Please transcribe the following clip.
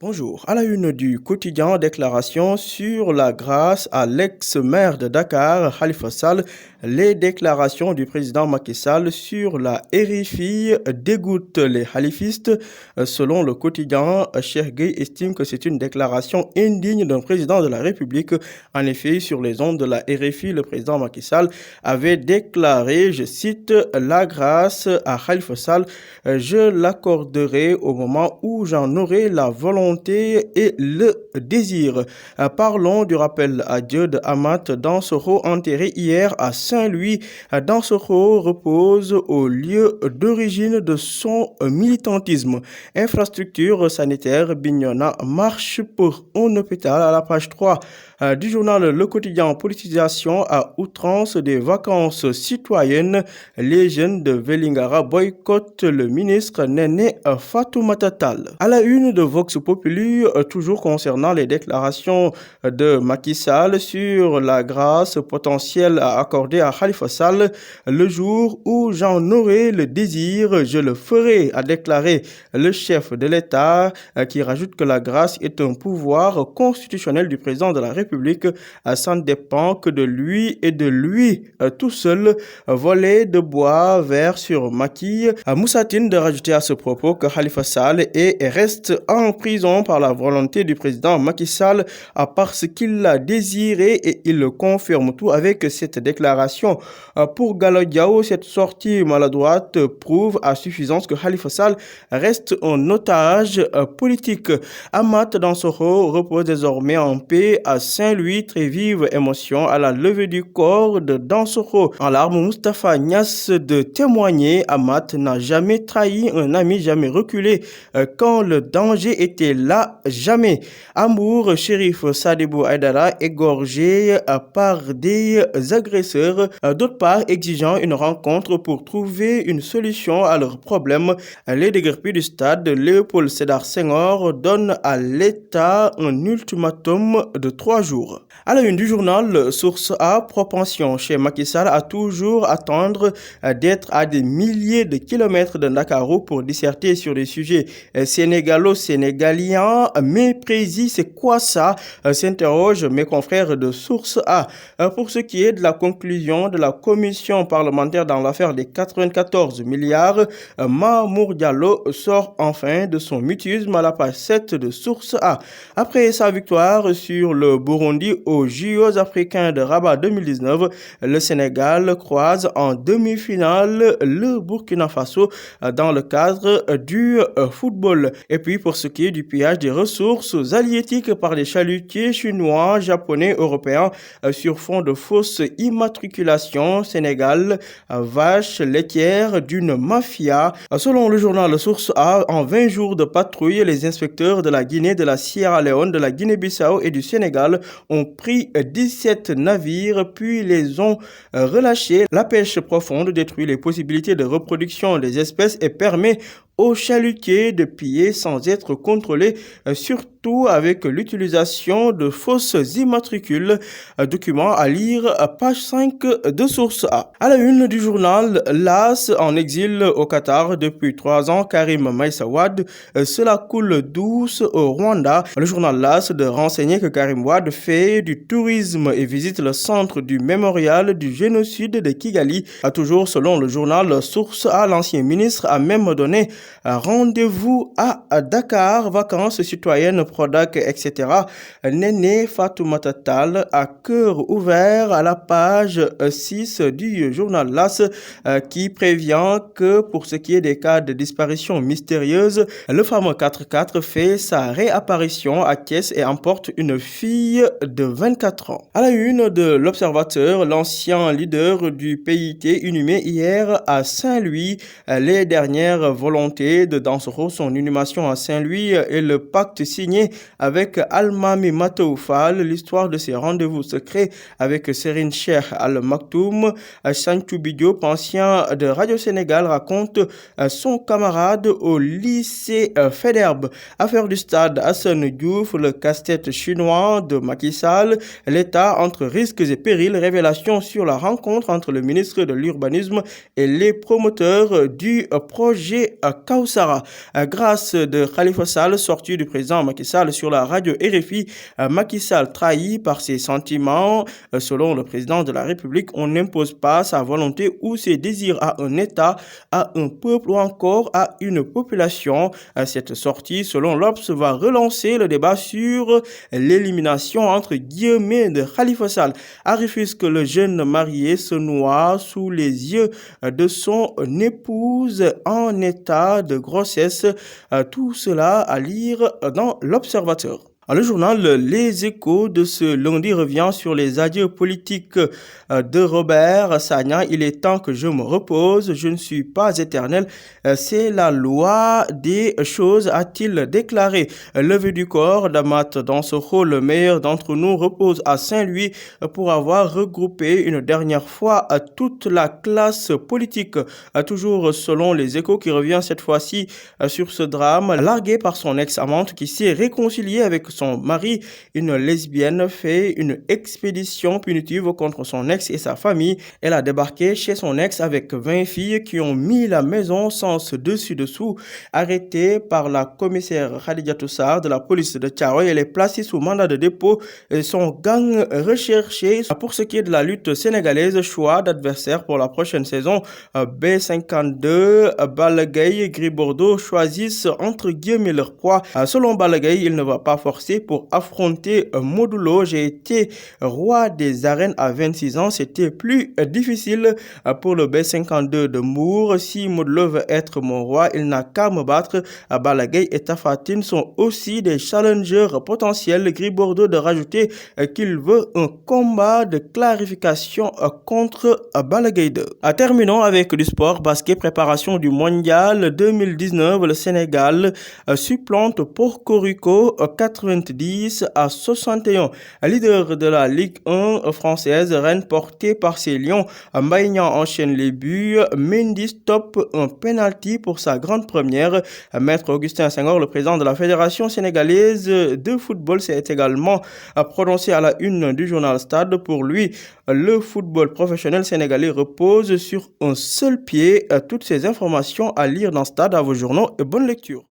Bonjour. À la une du quotidien, déclaration sur la grâce à l'ex-maire de Dakar, Khalifa Sall. Les déclarations du président Macky Sall sur la RFI dégoûtent les khalifistes. Selon le quotidien, Cheikh Gueye estime que c'est une déclaration indigne d'un président de la République. En effet, sur les ondes de la RFI, le président Macky Sall avait déclaré, je cite, la grâce à Khalifa Sall, je l'accorderai au moment où j'en aurai la volonté et le désir. Parlons du rappel à Dieu de Amat Dansokho enterré hier à Saint-Louis. Dansokho repose au lieu d'origine de son militantisme. Infrastructure sanitaire, Bignona marche pour un hôpital à la page 3 du journal Le Quotidien. Politisation à outrance des vacances citoyennes. Les jeunes de Vélingara boycottent le ministre Néné Fatoumata Tall. À la une de Vox Populi, toujours concernant les déclarations de Macky Sall sur la grâce potentielle à accorder à Khalifa Sall, le jour où j'en aurai le désir, je le ferai, a déclaré le chef de l'État, qui rajoute que la grâce est un pouvoir constitutionnel du président de la République. Ça ne dépend que de lui et de lui tout seul. Voler de bois vert sur Macky. Moussatine de rajouter à ce propos que Khalifa Sall reste en prison par la volonté du président Macky Sall parce qu'il l'a désiré et il le confirme tout avec cette déclaration. Pour Gallo Diao, cette sortie maladroite prouve à suffisance que Khalifa Sall reste un otage politique. Amat Dansokho repose désormais en paix à Saint-Louis. Très vive émotion à la levée du corps de Dansokho. En larmes, Moustapha Niasse de témoigner, Amat n'a jamais trahi un ami, jamais reculé quand le danger était là, jamais. Amour, shérif Sadibou Aïdara égorgé par des agresseurs, d'autre part exigeant une rencontre pour trouver une solution à leurs problèmes. Les déguerpis du stade Léopold Sédar Senghor donnent à l'État un ultimatum de 3 jours. À la une du journal, source A, propension chez Macky Sall à toujours attendre d'être à des milliers de kilomètres de Ndakaaru pour disserter sur des sujets sénégalo-sénégaliens. Méprésis, c'est quoi ça? S'interrogent mes confrères de source A. Pour ce qui est de la conclusion de la commission parlementaire dans l'affaire des 94 milliards, Mamour Diallo sort enfin de son mutisme à la page 7 de source A. Après sa victoire sur le Burundi aux JO africains de Rabat 2019, le Sénégal croise en demi-finale le Burkina Faso dans le cadre du football. Et puis pour ce qui est du pillage des ressources halieutiques par les chalutiers chinois, japonais, européens sur fond de fausses immatriculations, Sénégal, vache laitière d'une mafia. Selon le journal Source A, en 20 jours de patrouille, les inspecteurs de la Guinée, de la Sierra Leone, de la Guinée-Bissau et du Sénégal ont pris 17 navires puis les ont relâchés. La pêche profonde détruit les possibilités de reproduction des espèces et permet aux chalutiers de piller sans être contrôlés, surtout avec l'utilisation de fausses immatricules. Document à lire, page 5 de source A. À la une du journal, l'AS en exil au Qatar depuis 3 ans, Karim Meïssa Wade, cela coule douce au Rwanda. Le journal l'AS de renseigner que Karim Wade fait du tourisme et visite le centre du mémorial du génocide de Kigali. Toujours selon le journal Source A, l'ancien ministre a même donné rendez-vous à Dakar, vacances citoyennes, Prodac, etc. Néné Fatoumata Tall à cœur ouvert à la page 6 du journal LAS qui prévient que pour ce qui est des cas de disparition mystérieuse, le fameux 4-4 fait sa réapparition à Thiès et emporte une fille de 24 ans. À la une de l'Observateur, l'ancien leader du PIT inhumé hier à Saint-Louis, les dernières volontés de Dansokho, son inhumation à Saint-Louis et le pacte signé avec Almami Matoufal, l'histoire de ses rendez-vous secrets avec Serine Cheikh Al Maktoum. Sanchou Bidiop, ancien de Radio Sénégal, raconte son camarade au lycée Faidherbe. Affaire du stade Hassan Diouf, le casse-tête chinois de Macky Sall, l'État entre risques et périls, révélation sur la rencontre entre le ministre de l'Urbanisme et les promoteurs du projet Kausara. Grâce de Khalifa Sall, sortie du président Macky Sall sur la radio RFI, Macky Sall trahi par ses sentiments. Selon le président de la République, on n'impose pas sa volonté ou ses désirs à un État, à un peuple ou encore à une population. Cette sortie, selon l'Obs, va relancer le débat sur l'élimination entre guillemets de Khalifa Sall. À Rufisque, le jeune marié se noie sous les yeux de son épouse en état de grossesse. Tout cela à lire dans l'Observateur. Le journal Les Échos de ce lundi revient sur les adieux politiques de Robert Sagna. Il est temps que je me repose, je ne suis pas éternel, c'est la loi des choses, a-t-il déclaré. Levée du corps d'Amat dans ce rôle, le meilleur d'entre nous repose à Saint-Louis pour avoir regroupé une dernière fois toute la classe politique. Toujours selon Les Échos qui revient cette fois-ci sur ce drame, largué par son ex-amante qui s'est réconciliée avec son mari, une lesbienne fait une expédition punitive contre son ex et sa famille. Elle a débarqué chez son ex avec 20 filles qui ont mis la maison sens dessus-dessous. Arrêtée par la commissaire Khadijatou Sarr de la police de Thiaroye, elle est placée sous mandat de dépôt et son gang recherché. Pour ce qui est de la lutte sénégalaise, choix d'adversaire pour la prochaine saison, B52, Balla Gaye, Gris Bordeaux choisissent entre guillemets leur proie. Selon Balla Gaye, il ne va pas forcer pour affronter Modou Lo. J'ai été roi des arènes à 26 ans. C'était plus difficile pour le B52 de Moore. Si Modou Lo veut être mon roi, il n'a qu'à me battre. Balla Gaye et Tapha Tine sont aussi des challengers potentiels. Gris Bordeaux de rajouter qu'il veut un combat de clarification contre Balla Gaye 2. Terminons avec du sport basket, préparation du mondial 2019. Le Sénégal supplante Porto Rico 90-61. Leader de la Ligue 1 française, Rennes porté par ses Lions. Mbaye Niang enchaîne les buts. Mendy stoppe un penalty pour sa grande première. Maître Augustin Senghor, le président de la Fédération sénégalaise de football, s'est également prononcé à la une du journal Stade. Pour lui, le football professionnel sénégalais repose sur un seul pied. Toutes ces informations à lire dans Stade, à vos journaux et bonne lecture.